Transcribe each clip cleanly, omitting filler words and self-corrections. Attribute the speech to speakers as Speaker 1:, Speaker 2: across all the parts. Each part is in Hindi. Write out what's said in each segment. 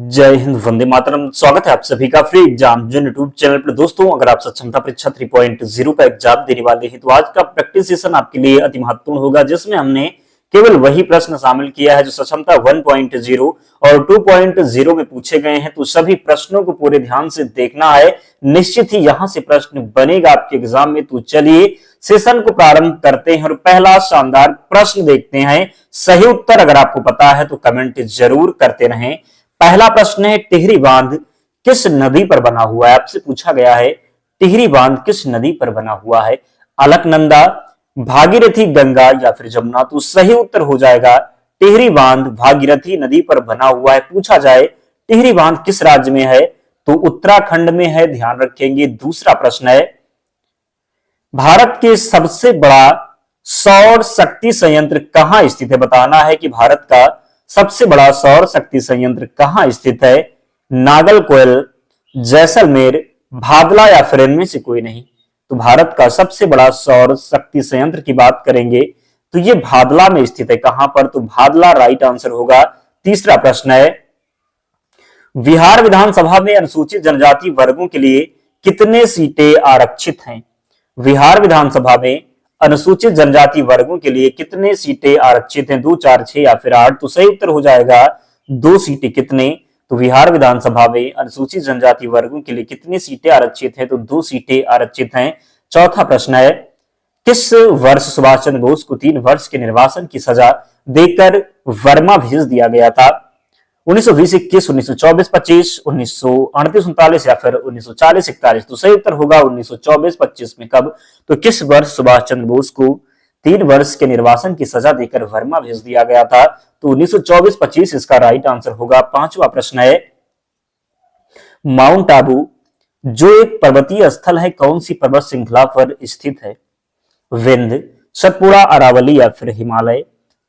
Speaker 1: जय हिंद, वंदे मातरम। स्वागत है आप सभी का फ्री एग्जाम जो यूट्यूब चैनल पर। दोस्तों, अगर आप सक्षमता परीक्षा 3.0 का एग्जाम देने वाले हैं तो आज का प्रैक्टिस सेशन आपके लिए अति महत्वपूर्ण होगा, जिसमें हमने केवल वही प्रश्न शामिल किया है जो सक्षमता 1.0 और 2.0 में पूछे गए हैं। तो सभी प्रश्नों को पूरे ध्यान से देखना है, निश्चित ही यहां से प्रश्न बनेगा आपके एग्जाम में। तो चलिए सेशन को प्रारंभ करते हैं और पहला शानदार प्रश्न देखते हैं। सही उत्तर अगर आपको पता है तो कमेंट जरूर करते रहें। पहला प्रश्न है, टिहरी बांध किस नदी पर बना हुआ है? आपसे पूछा गया है टिहरी बांध किस नदी पर बना हुआ है? अलकनंदा, भागीरथी, गंगा या फिर जमुना? तो सही उत्तर हो जाएगा टिहरी बांध भागीरथी नदी पर बना हुआ है। पूछा जाए टिहरी बांध किस राज्य में है तो उत्तराखंड में है, ध्यान रखेंगे। दूसरा प्रश्न है, भारत के सबसे बड़ा सौर शक्ति संयंत्र कहां स्थित है? बताना है कि भारत का सबसे बड़ा सौर शक्ति संयंत्र कहां स्थित है? नागरकोइल, जैसलमेर, भादला या फिर इनमें से कोई नहीं? तो भारत का सबसे बड़ा सौर शक्ति संयंत्र की बात करेंगे तो ये भादला में स्थित है। कहां पर? तो भादला राइट आंसर होगा। तीसरा प्रश्न है, बिहार विधानसभा में अनुसूचित जनजाति वर्गों के लिए कितने सीटें आरक्षित हैं? बिहार विधानसभा में अनुसूचित जनजाति वर्गों के लिए कितने सीटें आरक्षित हैं? 2, 4, 6 या फिर 8? तो सही उत्तर हो जाएगा 2 सीटें। कितने? तो बिहार विधानसभा में अनुसूचित जनजाति वर्गों के लिए कितनी सीटें आरक्षित हैं? तो 2 सीटें आरक्षित हैं। चौथा प्रश्न है, किस वर्ष सुभाष चंद्र बोस को 3 वर्ष के निर्वासन की सजा देकर बर्मा भेज दिया गया था? 1920-21, 1924-25, 1938-39 या फिर 1940-41? तो सही उत्तर होगा 1924-25 में। कब? तो किस वर्ष सुभाष चंद्र बोस को 3 वर्ष के निर्वासन की सजा देकर बर्मा भेज दिया गया था? तो 1924-25 इसका राइट आंसर होगा। पांचवा प्रश्न है, माउंट आबू जो एक पर्वतीय स्थल है कौन सी पर्वत श्रृंखला पर स्थित है? विंध्य, सतपुड़ा, अरावली या फिर हिमालय?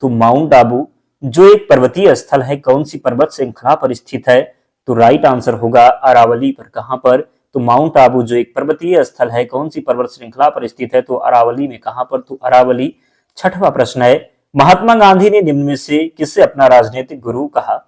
Speaker 1: तो माउंट आबू जो एक पर्वतीय स्थल है कौन सी पर्वत श्रृंखला पर स्थित है? तो राइट आंसर होगा अरावली पर। कहां पर? तो माउंट आबू जो एक पर्वतीय स्थल है कौन सी पर्वत श्रृंखला पर स्थित है? तो अरावली में। कहां पर? तो अरावली। छठवां प्रश्न है, महात्मा गांधी ने निम्न में से किसे अपना राजनीतिक गुरु कहा?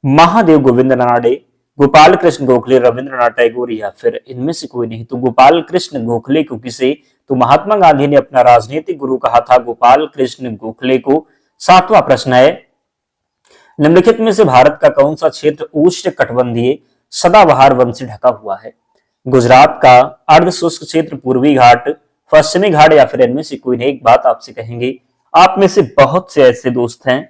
Speaker 1: महादेव गोविंद रानडे, गोपाल कृष्ण गोखले, रविंद्रनाथ टैगोर या फिर इनमें से कोई नहीं? तो गोपाल कृष्ण गोखले को किसे? तो महात्मा गांधी ने अपना राजनीतिक गुरु कहा था गोपाल कृष्ण गोखले को। सातवां प्रश्न है, निम्नलिखित में से भारत का कौन सा क्षेत्र उष्ण कटिबंधीय सदाबहार वन से ढका हुआ है? गुजरात का अर्ध शुष्क क्षेत्र, पूर्वी घाट, पश्चिमी घाट या फिर इनमें से कोई नहीं? एक बात आपसे कहेंगे, आप में से बहुत से ऐसे दोस्त हैं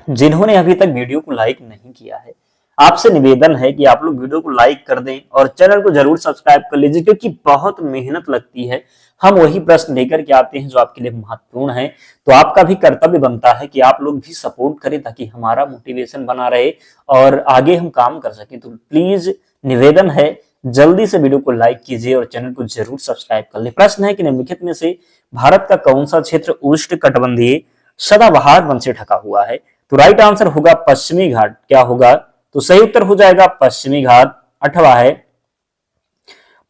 Speaker 1: जिन्होंने अभी तक वीडियो को लाइक नहीं किया है। आपसे निवेदन है कि आप लोग वीडियो को लाइक कर दें और चैनल को जरूर सब्सक्राइब कर लीजिए, क्योंकि बहुत मेहनत लगती है। हम वही प्रश्न लेकर के आते हैं जो आपके लिए महत्वपूर्ण है। तो आपका भी कर्तव्य बनता है कि आप लोग भी सपोर्ट करें ताकि हमारा मोटिवेशन बना रहे और आगे हम काम कर सकें। तो प्लीज निवेदन है, जल्दी से वीडियो को लाइक कीजिए और चैनल को जरूर सब्सक्राइब कर ले। प्रश्न है कि निम्नलिखित में से भारत का कौन सा क्षेत्र उष्ण कटिबंधीय सदाबहार वन से ढका हुआ है? तो राइट आंसर होगा पश्चिमी घाट। क्या होगा? तो सही उत्तर हो जाएगा पश्चिमी घाट। 8वां है,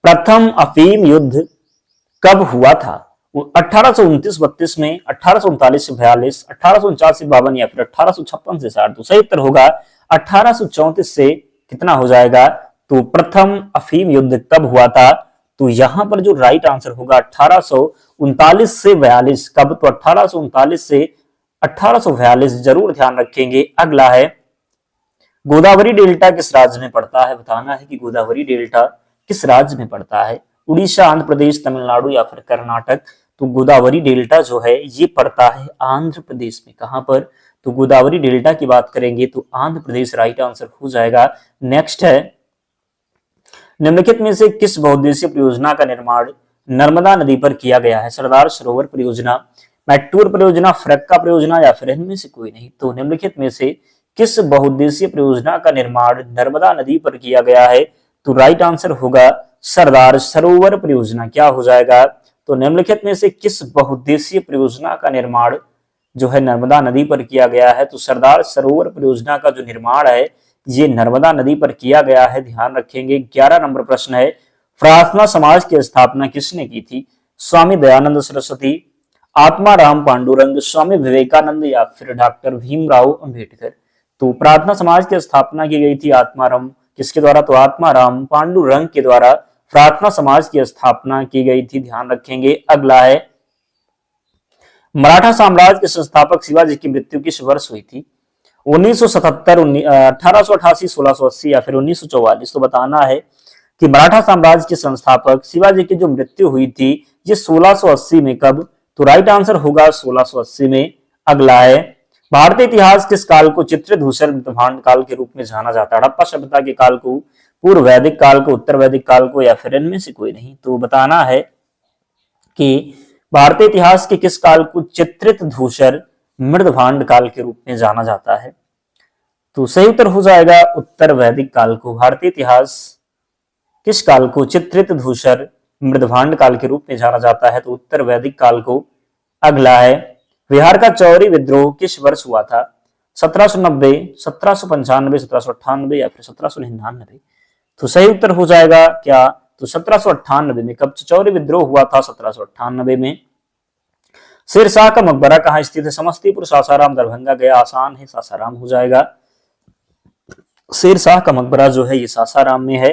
Speaker 1: प्रथम अफीम युद्ध कब हुआ था? 1829-32 में, 1839-42, 1849-52 या फिर 1856-60? तो सही उत्तर होगा 1834 से कितना हो जाएगा? तो प्रथम अफीम युद्ध कब हुआ था? तो यहां पर जो राइट आंसर होगा 1839 से 42। कब? तो 1839 से 1842, जरूर ध्यान रखेंगे। अगला है, गोदावरी डेल्टा किस राज्य में पड़ता है? बताना है कि गोदावरी डेल्टा किस राज्य में पड़ता है? उड़ीसा, आंध्र प्रदेश, तमिलनाडु या फिर कर्नाटक? तो गोदावरी डेल्टा जो है ये पड़ता है आंध्र प्रदेश में। कहां पर? तो गोदावरी डेल्टा की बात करेंगे तो आंध्र प्रदेश राइट आंसर हो जाएगा। नेक्स्ट है, निम्नलिखित में से किस बहुउद्देशीय परियोजना का निर्माण नर्मदा नदी पर किया गया है? सरदार सरोवर परियोजना, मैट्टूर परियोजना, फरक्का परियोजना या फिर इनमें से कोई नहीं? तो निम्नलिखित में से किस बहुउद्देशीय परियोजना का निर्माण नर्मदा नदी पर किया गया है? तो राइट आंसर होगा सरदार सरोवर परियोजना। क्या हो जाएगा? तो निम्नलिखित में से किस बहुउद्देशीय परियोजना का निर्माण जो है नर्मदा नदी पर किया गया है? तो सरदार सरोवर परियोजना का जो निर्माण है ये नर्मदा नदी पर किया गया है। ध्यान रखेंगे। 11 नंबर प्रश्न है, प्रार्थना समाज की स्थापना किसने की थी? स्वामी दयानंद सरस्वती, आत्मा राम पांडुरंग, स्वामी विवेकानंद या फिर डॉक्टर भीमराव अंबेडकर? तो प्रार्थना समाज की स्थापना की गई थी आत्माराम किसके द्वारा, तो आत्माराम पांडुरंग के द्वारा प्रार्थना समाज की स्थापना की गई थी, ध्यान रखेंगे। अगला है मराठा साम्राज्य के संस्थापक शिवाजी की मृत्यु किस वर्ष हुई थी, 1977, 1888, 1680 या फिर 1944। तो बताना है कि मराठा साम्राज्य के संस्थापक शिवाजी की जो मृत्यु हुई थी ये 1680 में, कब, तो राइट आंसर होगा 1680 में। अगला है भारतीय इतिहास किस काल को चित्र धूसर मृतभांड काल के रूप में जाना जाता है, हड़प्पा सभ्यता के काल को, पूर्व वैदिक काल को, उत्तर वैदिक काल को, या फिर इनमें से कोई नहीं। तो बताना है कि भारतीय इतिहास के किस काल को चित्रित धूसर मृदभांड काल के रूप में जाना जाता है, तो सही उत्तर हो जाएगा उत्तर वैदिक काल को। भारतीय इतिहास किस काल को चित्रित धूसर मृदभांड काल के रूप में जाना जाता है, तो उत्तर वैदिक काल को। अगला है बिहार का चौरी विद्रोह किस वर्ष हुआ था, 1790, 1795, 1798 या फिर 1799। तो सही उत्तर हो जाएगा क्या, तो 1798 में। कब चौरी विद्रोह हुआ था, 1798 में। शेरशाह का मकबरा कहाँ स्थित है, समस्तीपुर, सासाराम, दरभंगा, गया, आसान है, सासाराम हो जाएगा। शेरशाह का मकबरा जो है ये सासाराम में है।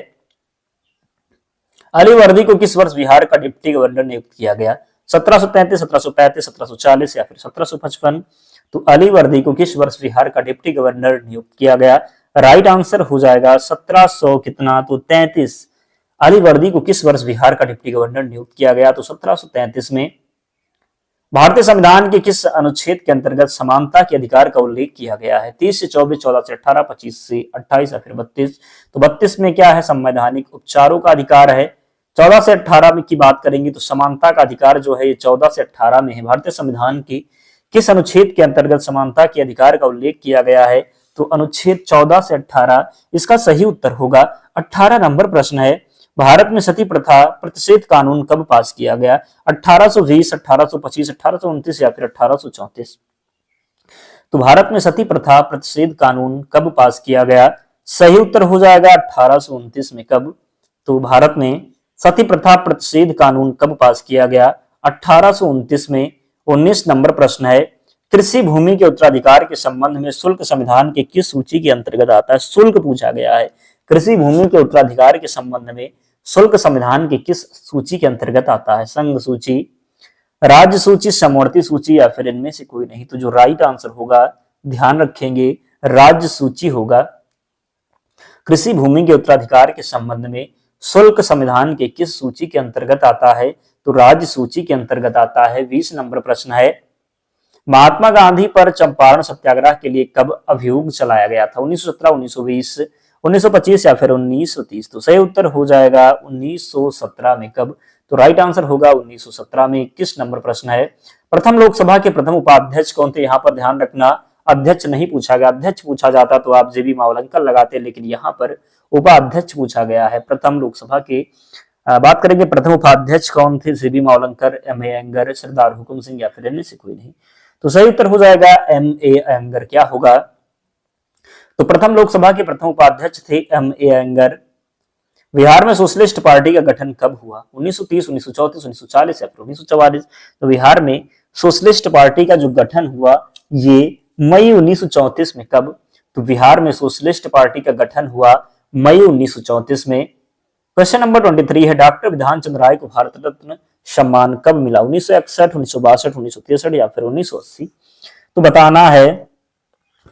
Speaker 1: अली वर्दी को किस वर्ष बिहार का डिप्टी गवर्नर नियुक्त किया गया, 1733, 1735, 1740 या फिर 1755। तो अली वर्दी को किस वर्ष बिहार का डिप्टी गवर्नर नियुक्त किया गया, राइट आंसर हो जाएगा 1700 कितना, तो 33। अली वर्दी को किस वर्ष बिहार का डिप्टी गवर्नर नियुक्त किया गया, तो 1733 में। भारतीय संविधान के किस अनुच्छेद के अंतर्गत समानता के अधिकार का उल्लेख किया गया है, 30 से 24, 14 से 18, 25 से 28 या फिर 32। तो 32 में क्या है, संवैधानिक उपचारों का अधिकार है। 14 से 18 की बात करेंगे तो समानता का अधिकार जो है ये 14 से 18 में है। भारतीय संविधान की किस अनुच्छेद के अंतर्गत समानता के अधिकार का उल्लेख किया गया है, तो अनुच्छेद 14 से 18। इसका सही उत्तर होगा 18 नंबर प्रश्न है। भारत में सती प्रथा प्रतिषेध कानून कब पास किया गया, 1820, 1825, 1829 या फिर 1834। तो भारत में सती प्रथा प्रतिषेध कानून कब पास किया गया, सही उत्तर हो जाएगा 1829 में। कब, तो भारत में सती प्रथा प्रतिषेध कानून कब पास किया गया, 1829 में। 19 नंबर प्रश्न है कृषि भूमि के उत्तराधिकार के संबंध में शुल्क संविधान के किस सूची के अंतर्गत आता है, शुल्क पूछा गया है। कृषि भूमि के उत्तराधिकार के संबंध में शुल्क संविधान की किस सूची के अंतर्गत आता है, संघ सूची, राज्य सूची, समवर्ती सूची या फिर इनमें से कोई नहीं। तो जो राइट आंसर होगा, ध्यान रखेंगे, राज्य सूची होगा। कृषि भूमि के उत्तराधिकार के संबंध में शुल्क संविधान के किस सूची के अंतर्गत आता है, तो राज्य सूची के अंतर्गत आता है। 20 नंबर प्रश्न है महात्मा गांधी पर चंपारण सत्याग्रह के लिए कब अभियोग चलाया गया था, 1917, 1920, 1925 या फिर 1930। तो सही उत्तर हो जाएगा 1917 में। कब, तो राइट आंसर होगा 1917 में। 21 नंबर प्रश्न है प्रथम लोकसभा के प्रथम उपाध्यक्ष कौन थे, यहाँ पर ध्यान रखना अध्यक्ष नहीं पूछा गया। अध्यक्ष पूछा जाता तो आप जेबी मावलंकर लगाते, लेकिन यहाँ पर उपाध्यक्ष पूछा गया है। प्रथम लोकसभा के बात करेंगे प्रथम उपाध्यक्ष कौन थे, जेबी मावलंकर, एम ए अयंगर, सरदार हुकुम सिंह या फिर इनमें से कोई नहीं। तो सही उत्तर हो जाएगा एम ए अयंगर। क्या होगा, तो प्रथम लोकसभा के प्रथम उपाध्यक्ष थे एम ए अयंगर। बिहार में सोशलिस्ट पार्टी का गठन कब हुआ, 1930, 1934, 1940 या फिर 1944। तो बिहार में सोशलिस्ट पार्टी का जो गठन हुआ ये मई 1934 में। कब, तो बिहार में सोशलिस्ट पार्टी का गठन हुआ मई 1934 में। क्वेश्चन नंबर 23 है डॉक्टर विधान चंद्र राय को भारत रत्न सम्मान कब मिला, 1961, 1962, 1963 या फिर 1980। तो बताना है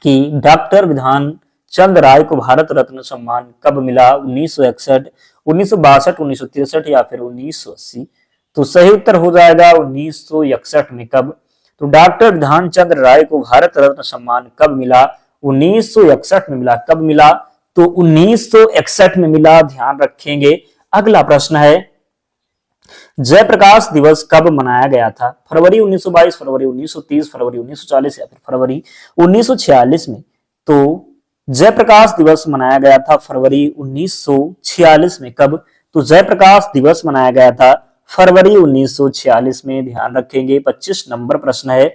Speaker 1: कि डॉक्टर विधान चंद्र राय को भारत रत्न सम्मान कब मिला, 1961, 1962, 1963 या फिर 1980। तो सही उत्तर हो जाएगा 1961 में। कब, तो डॉक्टर विधान चंद्र राय को भारत रत्न सम्मान कब मिला, 1961 में मिला। कब मिला, तो 1961 में मिला, ध्यान रखेंगे। अगला प्रश्न है जयप्रकाश दिवस कब मनाया गया था, फरवरी 1922, फरवरी 1930, फरवरी 1940 या फिर फरवरी 1946 में। तो जयप्रकाश दिवस मनाया गया था फरवरी 1946 में। कब, तो जयप्रकाश दिवस मनाया गया था फरवरी 1946 में, ध्यान रखेंगे। 25 नंबर प्रश्न है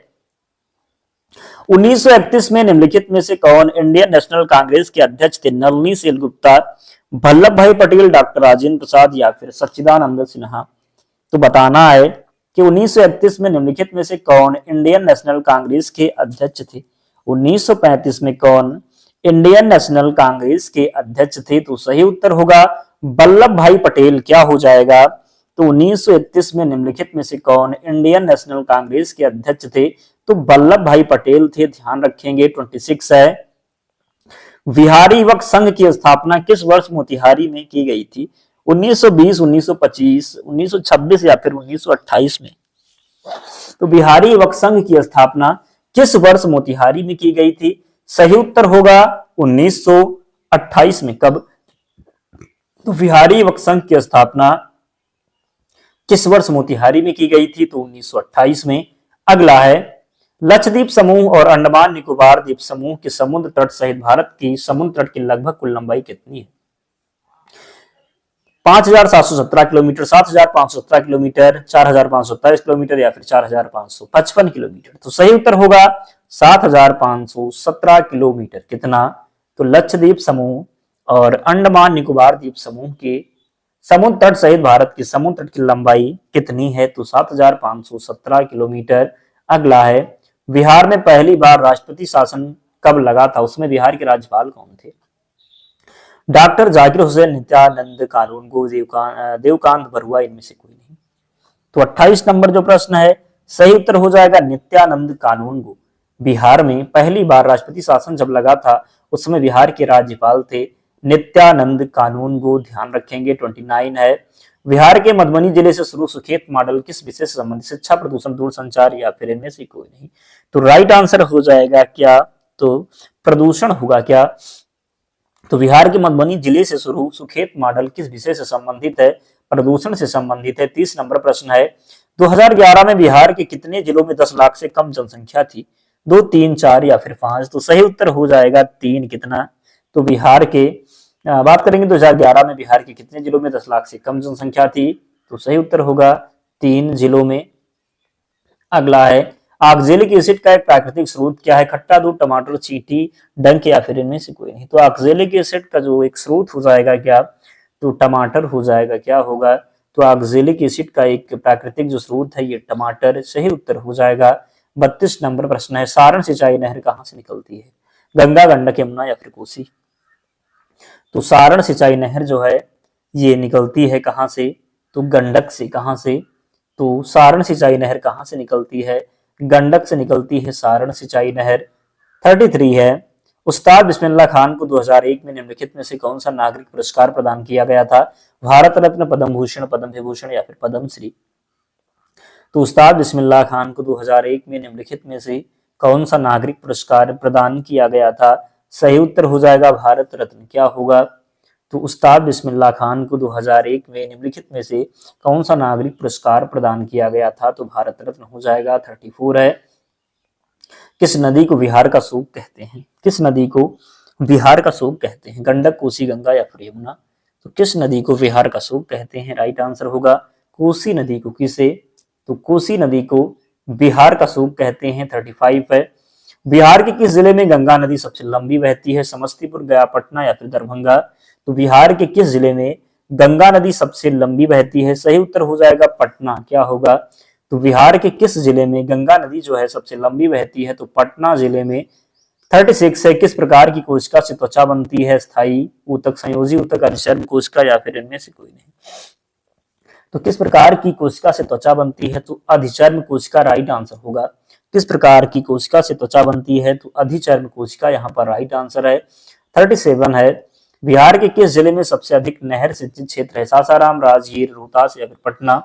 Speaker 1: 1931 में निम्नलिखित में से कौन इंडियन नेशनल कांग्रेस के अध्यक्ष थे, नलिनी सेनगुप्ता, वल्लभ भाई पटेल, डॉक्टर राजेंद्र प्रसाद या फिर सच्चिदानंद सिन्हा। तो बताना है कि 1931 में निम्नलिखित में से कौन इंडियन नेशनल कांग्रेस के अध्यक्ष थे। 1935 में कौन इंडियन नेशनल कांग्रेस के अध्यक्ष थे? तो सही उत्तर होगा वल्लभ भाई पटेल। क्या हो जाएगा? तो 1931 में निम्नलिखित में से कौन इंडियन नेशनल कांग्रेस के अध्यक्ष थे? तो वल्लभ भाई पटेल थे, ध्यान रखेंगे। 26 है, बिहारी युवक संघ की स्थापना किस वर्ष मोतिहारी में की गई थी? 1920, 1925, 1926 या फिर 1928 में? तो बिहारी युवक संघ की स्थापना किस वर्ष मोतिहारी में की गई थी? सही उत्तर होगा 1928 में। कब? तो बिहारी युवक संघ की स्थापना किस वर्ष मोतिहारी में की गई थी? तो 1928 में। अगला है, लक्षद्वीप समूह और अंडमान निकोबार द्वीप समूह के समुद्र तट सहित भारत की समुद्र तट की लगभग कुल लंबाई कितनी है? 5,717 किलोमीटर, 7,517 किलोमीटर, 4,527 किलोमीटर या फिर 4,555 किलोमीटर? तो सही उत्तर होगा 7,517 किलोमीटर। कितना? तो लक्षद्वीप समूह और अंडमान निकोबार द्वीप समूह के समुद्र तट सहित भारत की समुद्र तट की लंबाई कितनी है? तो 7,517 किलोमीटर। अगला है, बिहार में पहली बार राष्ट्रपति शासन कब लगा था? उसमें बिहार के राज्यपाल कौन थे? डॉक्टर जाकिर हुसैन, नित्यानंद कानूनगो, देवकांत बरुआ, इनमें से कोई नहीं? तो 28 नंबर जो प्रश्न है, सही उत्तर हो जाएगा नित्यानंद कानूनगो। बिहार में पहली बार राष्ट्रपति शासन जब लगा था उस समय बिहार के राज्यपाल थे नित्यानंद कानूनगो, ध्यान रखेंगे। 29 है, बिहार के मधुबनी जिले से शुरू सुखेत मॉडल किस विषय से संबंधित? शिक्षा, प्रदूषण, दूरसंचार या फिर इनमें से कोई नहीं? तो राइट आंसर हो जाएगा क्या? तो प्रदूषण होगा। क्या? तो बिहार के मधुबनी जिले से शुरू सुखेत मॉडल किस विषय से संबंधित है? प्रदूषण से संबंधित है। 30 नंबर प्रश्न है, 2011 में बिहार के कितने जिलों में 10 लाख से कम जनसंख्या थी? 2, 3, 4 या फिर 5? तो सही उत्तर हो जाएगा 3। कितना? तो बिहार के बात करेंगे 2011 में बिहार के कितने जिलों में 10 लाख से कम जनसंख्या थी? तो सही उत्तर होगा 3 जिलों में। अगला है, ऑक्जेलिक एसिड का एक प्राकृतिक स्रोत क्या है? खट्टा दूध, टमाटर, चींटी, डंक या फिर इनमें से कोई नहीं? तो ऑक्जेलिक एसिड का जो एक स्रोत हो जाएगा क्या? तो टमाटर हो जाएगा। क्या होगा? तो ऑक्जेलिक एसिड का एक प्राकृतिक जो स्रोत है ये टमाटर। सही उत्तर हो जाएगा। 32 नंबर प्रश्न है, सारण सिंचाई नहर कहां से निकलती है? गंगा, गंडक, यमुना या फिर कोसी? तो सारण सिंचाई नहर जो है ये निकलती है कहां से? तो गंडक से। कहां से? तो सारण सिंचाई नहर कहां से निकलती है? गंडक से निकलती है सारण सिंचाई नहर। 33 है, उस्ताद बिस्मिल्लाह खान को 2001 में निम्नलिखित में से कौन सा नागरिक पुरस्कार प्रदान किया गया था? भारत रत्न, पद्म भूषण, पद्म विभूषण या फिर पद्मश्री? तो उस्ताद बिस्मिल्लाह खान को 2001 में निम्नलिखित में से कौन सा नागरिक पुरस्कार प्रदान किया गया था? सही उत्तर हो जाएगा भारत रत्न। क्या होगा? तो उस्ताद बिस्मिल्लाह खान को 2001 में निम्नलिखित में से कौन सा नागरिक पुरस्कार प्रदान किया गया था? तो भारत रत्न हो जाएगा। 34 है, किस नदी को बिहार का शोक कहते हैं? किस नदी को बिहार का शोक कहते हैं? गंडक, कोसी, गंगा या फिर यमुना? तो किस नदी को बिहार का शोक कहते हैं? राइट आंसर होगा कोसी नदी को। किसे? तो कोसी नदी को बिहार का शोक कहते हैं। 35 है, बिहार के किस जिले में गंगा नदी सबसे लंबी बहती है? समस्तीपुर, गया, पटना या फिर दरभंगा? तो बिहार के किस जिले में गंगा नदी सबसे लंबी बहती है? सही उत्तर हो जाएगा पटना। क्या होगा? तो बिहार के किस जिले में गंगा नदी जो है सबसे लंबी बहती है? तो पटना जिले में। 36 है, किस प्रकार की कोशिका से त्वचा बनती है? स्थायी ऊतक, संयोजी ऊतक, अधिचर्म कोशिका या फिर इनमें से कोई नहीं? तो किस प्रकार की कोशिका से त्वचा बनती है? तो अधिचर्म कोशिका राइट आंसर होगा। किस प्रकार की कोशिका से त्वचा बनती है? तो अधिचर्म कोशिका यहाँ पर राइट आंसर है। 37 है, बिहार के किस जिले में सबसे अधिक नहर सिंचित क्षेत्र है? सासाराम, राजगीर, रोहतास या फिर पटना?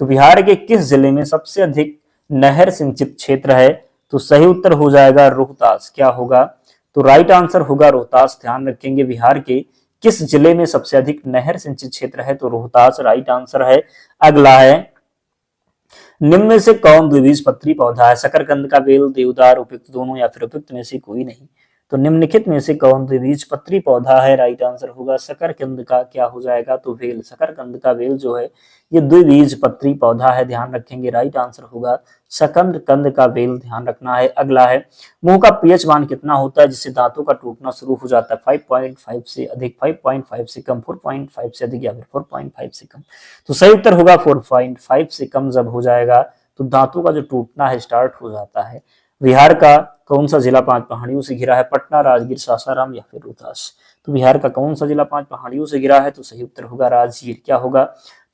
Speaker 1: तो बिहार के किस जिले में सबसे अधिक नहर सिंचित क्षेत्र है? तो सही उत्तर हो जाएगा रोहतास। क्या होगा? तो राइट आंसर होगा रोहतास। ध्यान रखेंगे, बिहार के किस जिले में सबसे अधिक नहर सिंचित क्षेत्र है? तो रोहतास राइट आंसर है। अगला है, निम्न में से कौन द्विबीजपत्री पौधा है? शकरकंद का बेल, देवदार, उपयुक्त दोनों या फिर उपयुक्त में से कोई नहीं? तो निम्नलिखित में से कौन द्विबीजपत्री पौधा है? राइट आंसर होगा शकरकंद का। क्या हो जाएगा? तो बेल। शकरकंद का बेल जो है ये द्विबीजपत्री पौधा है। ध्यान रखेंगे, राइट आंसर होगा शकरकंद का बेल। ध्यान रखना है। अगला है, मुंह का पीएच मान कितना होता है जिससे दांतों का टूटना शुरू हो जाता है? 5.5 से अधिक, 5.5 से कम, 4.5 से अधिक या फिर 4.5 से कम? तो सही उत्तर होगा 4.5 से कम जब हो जाएगा तो दांतों का जो टूटना है स्टार्ट हो जाता है। बिहार का कौन सा जिला 5 पहाड़ियों से घिरा है? पटना, राजगीर, सासाराम या फिर रोहतास? तो बिहार का कौन सा जिला 5 पहाड़ियों से घिरा है? तो सही उत्तर होगा राजगीर। क्या होगा?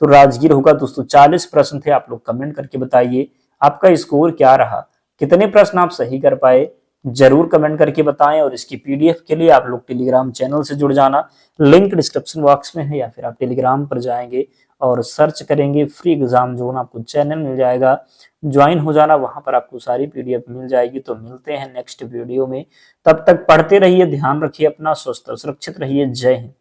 Speaker 1: तो राजगीर होगा। दोस्तों 40 प्रश्न थे, आप लोग कमेंट करके बताइए आपका स्कोर क्या रहा, कितने प्रश्न आप सही कर पाए, जरूर कमेंट करके बताएं। और इसकी पीडीएफ के लिए आप लोग टेलीग्राम चैनल से जुड़ जाना, लिंक डिस्क्रिप्शन बॉक्स में है, या फिर आप टेलीग्राम पर जाएंगे और सर्च करेंगे फ्री एग्जाम जोन, आपको चैनल मिल जाएगा, ज्वाइन हो जाना, वहां पर आपको सारी पीडीएफ मिल जाएगी। तो मिलते हैं नेक्स्ट वीडियो में, तब तक पढ़ते रहिए, ध्यान रखिए अपना, स्वस्थ और सुरक्षित रहिए। जय हिंद।